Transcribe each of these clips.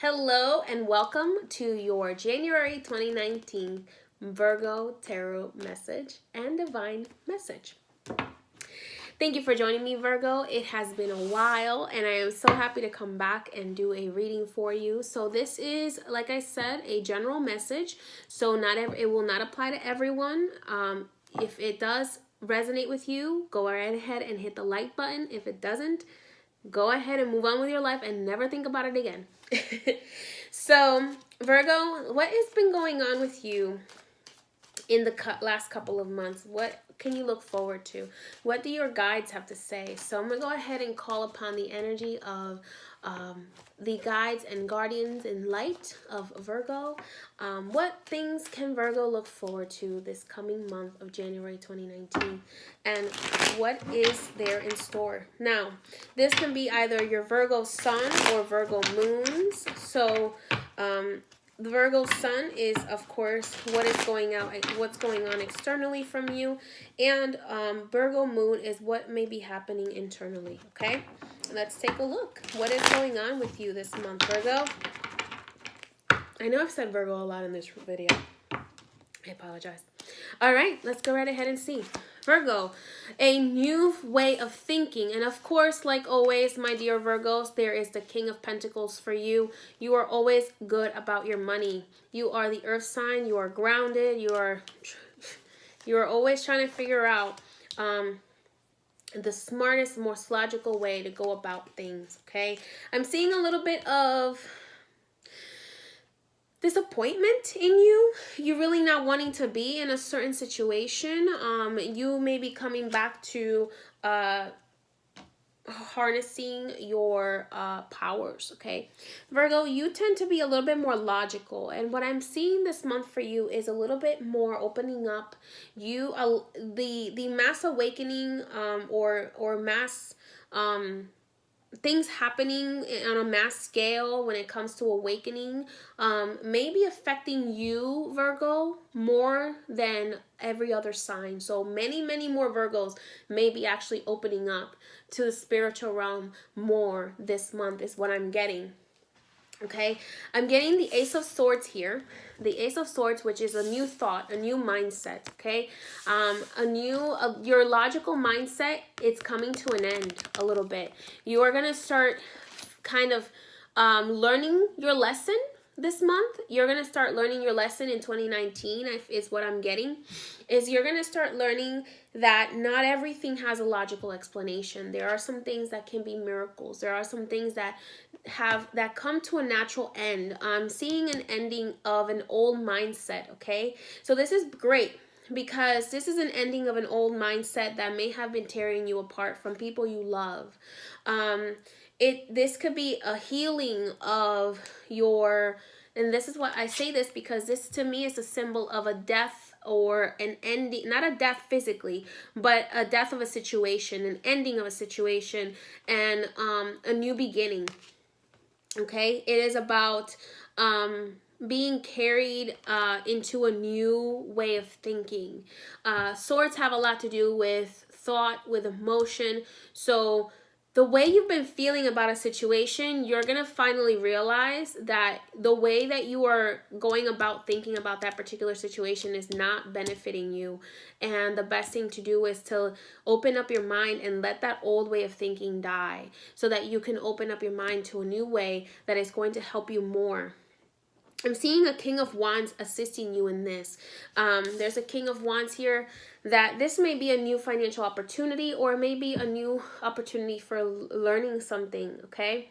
Hello and welcome to your January 2019 Virgo Tarot message and divine message. Thank you for joining me, Virgo. It has been a while and I am so happy to come back and do a reading for you. So this is, like I said, a general message. So it will not apply to everyone. If it does resonate with you, go right ahead and hit the like button. If it doesn't, go ahead and move on with your life and never think about it again. So, Virgo, what has been going on with you in the last couple of months? What can you look forward to? What do your guides have to say? So I'm going to go ahead and call upon the energy of the guides and guardians in light of Virgo. What things can Virgo look forward to this coming month of January 2019? And what is there in store? Now, this can be either your Virgo sun or Virgo moons. So, the Virgo sun is, of course, what's going on externally from you, and Virgo moon is what may be happening internally. Okay, let's take a look. What is going on with you this month, Virgo? I know I've said Virgo a lot in this video. I apologize. All right, let's go right ahead and see. Virgo, a new way of thinking. And of course, like always, my dear Virgos, there is the King of Pentacles for you. You are always good about your money. You are the earth sign. You are grounded. You are always trying to figure out the smartest, most logical way to go about things, okay? I'm seeing a little bit of disappointment in you. You're really not wanting to be in a certain situation. You may be coming back to harnessing your powers, okay? Virgo, you tend to be a little bit more logical, and what I'm seeing this month for you is a little bit more opening up. You the mass awakening or mass things happening on a mass scale when it comes to awakening may be affecting you, Virgo, more than every other sign. So many more Virgos may be actually opening up to the spiritual realm more this month is what I'm getting. Okay, I'm getting the Ace of Swords here. The Ace of Swords, which is a new thought, a new mindset, okay? Your logical mindset, it's coming to an end a little bit. You are going to start kind of learning your lesson this month. You're going to start learning your lesson in 2019 is what I'm getting. Is you're going to start learning that not everything has a logical explanation. There are some things that can be miracles. There are some things that come to a natural end. I'm seeing an ending of an old mindset, okay? So this is great because this is an ending of an old mindset that may have been tearing you apart from people you love. This could be a healing of your, and this is what I say this because this to me is a symbol of a death or an ending, not a death physically, but a death of a situation, an ending of a situation, and a new beginning. Okay, it is about being carried into a new way of thinking. Swords have a lot to do with thought, with emotion. So the way you've been feeling about a situation, you're going to finally realize that the way that you are going about thinking about that particular situation is not benefiting you. And the best thing to do is to open up your mind and let that old way of thinking die so that you can open up your mind to a new way that is going to help you more. I'm seeing a King of Wands assisting you in this. There's a King of Wands here that this may be a new financial opportunity or maybe a new opportunity for learning something, okay?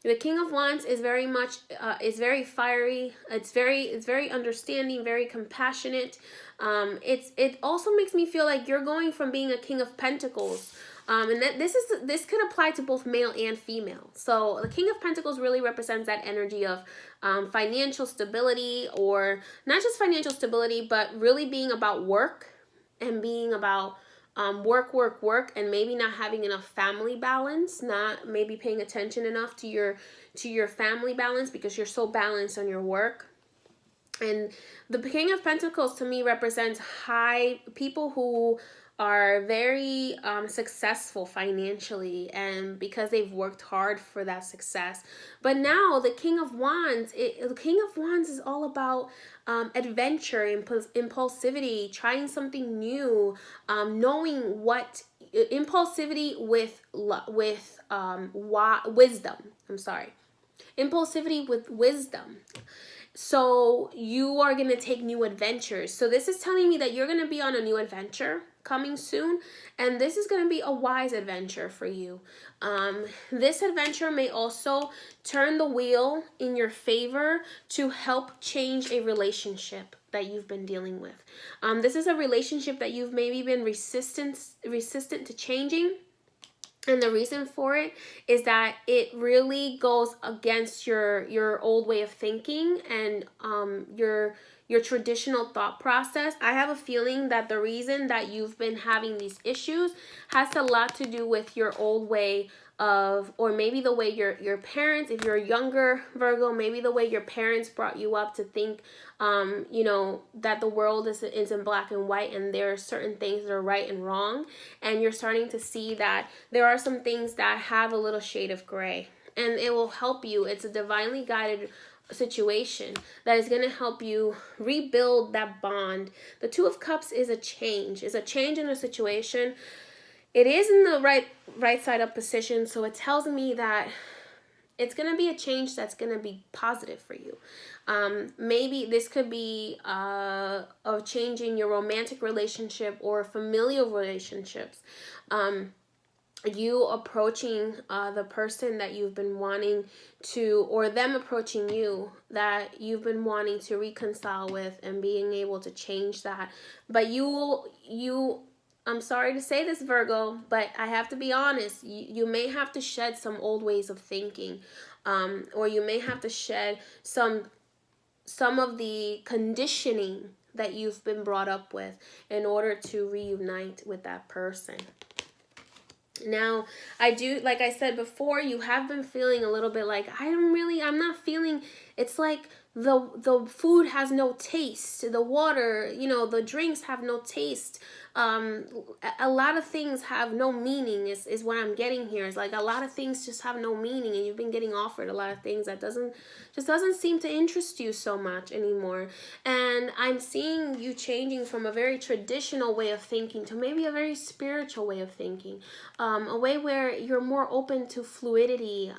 The King of Wands is very much, is very fiery. It's very understanding, very compassionate. It also makes me feel like you're going from being a King of Pentacles. And that this could apply to both male and female. So the King of Pentacles really represents that energy of financial stability, or not just financial stability, but really being about work and being about work, and maybe not having enough family balance, not maybe paying attention enough to your family balance because you're so balanced on your work. And the King of Pentacles to me represents people who are very successful financially, and because they've worked hard for that success. But now the King of Wands, the King of Wands is all about adventure, impulsivity, trying something new, knowing what impulsivity with wisdom. I'm sorry, impulsivity with wisdom. So you are going to take new adventures. So this is telling me that you're going to be on a new adventure coming soon, and this is going to be a wise adventure for you. This adventure may also turn the wheel in your favor to help change a relationship that you've been dealing with. This is a relationship that you've maybe been resistant to changing. And the reason for it is that it really goes against your old way of thinking and your traditional thought process. I have a feeling that the reason that you've been having these issues has a lot to do with your old way of, or maybe the way your parents, if you're younger, Virgo, maybe the way your parents brought you up to think, you know, that the world is in black and white, and there are certain things that are right and wrong, and you're starting to see that there are some things that have a little shade of gray, and it will help you. It's a divinely guided situation that is going to help you rebuild that bond. The Two of Cups is a change. It's a change in a situation. It is in the right side up position, so it tells me that it's going to be a change that's going to be positive for you. Maybe this could be a change in your romantic relationship or familial relationships. You approaching the person that you've been wanting to, or them approaching you that you've been wanting to reconcile with, and being able to change that. But I'm sorry to say this, Virgo, but I have to be honest. You may have to shed some old ways of thinking, or you may have to shed some of the conditioning that you've been brought up with in order to reunite with that person. Now, I do, like I said before, you have been feeling a little bit like, I'm not feeling, it's like the food has no taste, the water, you know, the drinks have no taste. A lot of things have no meaning is what I'm getting here. It's like a lot of things just have no meaning, and you've been getting offered a lot of things that doesn't seem to interest you so much anymore. And I'm seeing you changing from a very traditional way of thinking to maybe a very spiritual way of thinking, a way where you're more open to fluidity,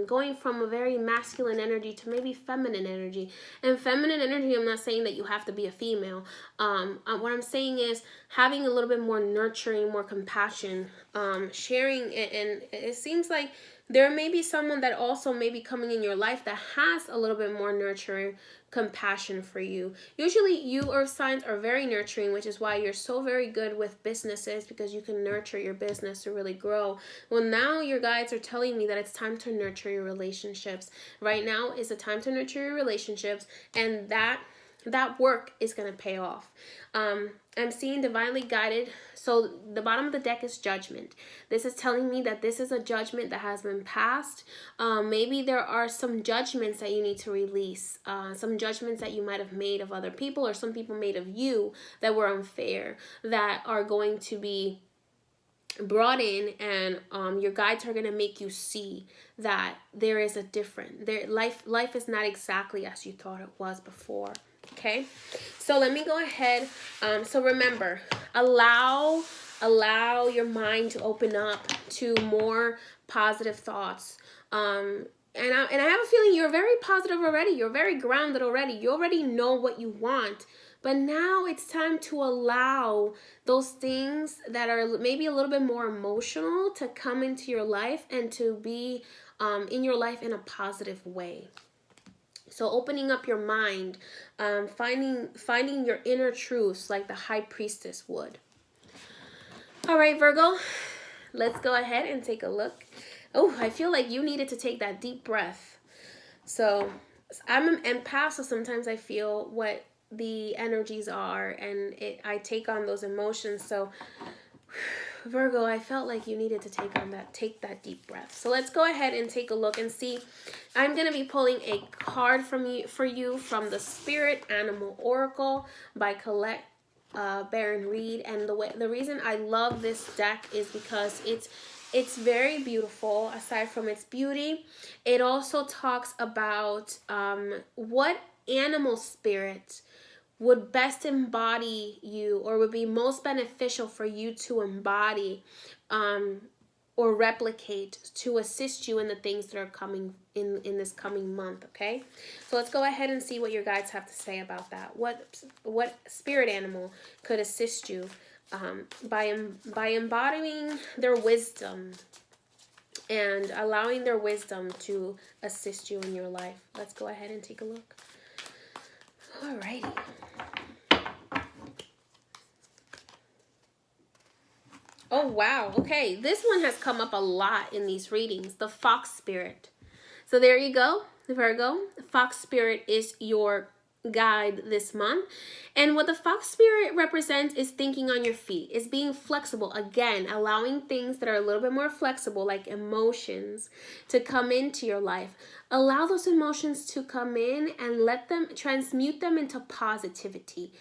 going from a very masculine energy to maybe feminine energy. And feminine energy, I'm not saying that you have to be a female. What I'm saying is having a little bit more nurturing, more compassion, sharing, and it seems like there may be someone that also may be coming in your life that has a little bit more nurturing, compassion for you. Usually you earth signs are very nurturing, which is why you're so very good with businesses, because you can nurture your business to really grow. Well, now your guides are telling me that it's time to nurture your relationships. Right now is the time to nurture your relationships, and that work is going to pay off. I'm seeing divinely guided. So the bottom of the deck is judgment. This is telling me that this is a judgment that has been passed. Maybe there are some judgments that you need to release. Some judgments that you might have made of other people, or some people made of you that were unfair, that are going to be brought in, and your guides are going to make you see that there is a different life is not exactly as you thought it was before. Okay, so let me go ahead. So remember, allow your mind to open up to more positive thoughts. And I have a feeling you're very positive already. You're very grounded already. You already know what you want. But now it's time to allow those things that are maybe a little bit more emotional to come into your life, and to be in your life in a positive way. So opening up your mind, finding your inner truths like the High Priestess would. All right, Virgo, let's go ahead and take a look. Oh, I feel like you needed to take that deep breath. So I'm an empath, so sometimes I feel what the energies are, and I take on those emotions. So Virgo, I felt like you needed to take that deep breath. So let's go ahead and take a look and see. I'm going to be pulling a card for you from the Spirit Animal Oracle by Colette Baron Reed, and the reason I love this deck is because it's very beautiful. Aside from its beauty, it also talks about what animal spirit would best embody you, or would be most beneficial for you to embody or replicate to assist you in the things that are coming in this coming month. Okay, so let's go ahead and see what your guides have to say about that. What spirit animal could assist you by embodying their wisdom and allowing their wisdom to assist you in your life. Let's go ahead and take a look. Alrighty. Oh, wow. Okay, this one has come up a lot in these readings. The fox spirit. So there you go, Virgo. The fox spirit is your guide this month. And what the fox spirit represents is thinking on your feet, is being flexible. Again, allowing things that are a little bit more flexible, like emotions, to come into your life. Allow those emotions to come in and let them, transmute them into positivity.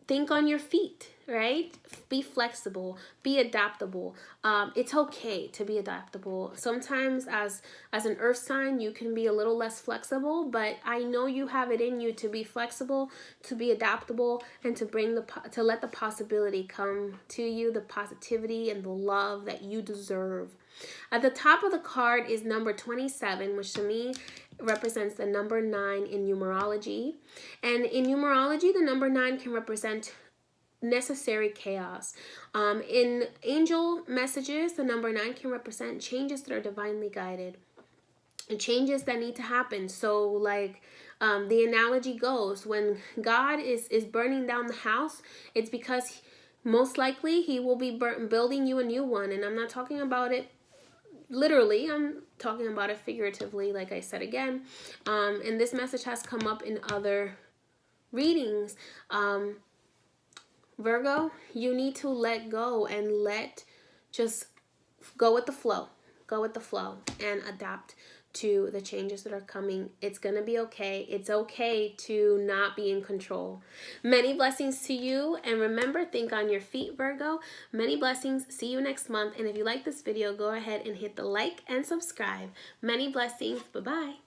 Think on your feet, right? Be flexible, be adaptable. It's okay to be adaptable. Sometimes as an earth sign, you can be a little less flexible, but I know you have it in you to be flexible, to be adaptable, and to let the possibility come to you, the positivity and the love that you deserve. At the top of the card is number 27, which to me represents the number 9 in numerology. And in numerology, the number 9 can represent necessary chaos. In angel messages, the number 9 can represent changes that are divinely guided and changes that need to happen. So like the analogy goes, when God is burning down the house, it's because most likely he will be building you a new one. And I'm not talking about it literally, I'm talking about it figuratively, like I said again. And this message has come up in other readings. Virgo, you need to let go and just go with the flow. Go with the flow and adapt to the changes that are coming. It's going to be okay. It's okay to not be in control. Many blessings to you. And remember, think on your feet, Virgo. Many blessings. See you next month. And if you like this video, go ahead and hit the like and subscribe. Many blessings. Bye-bye.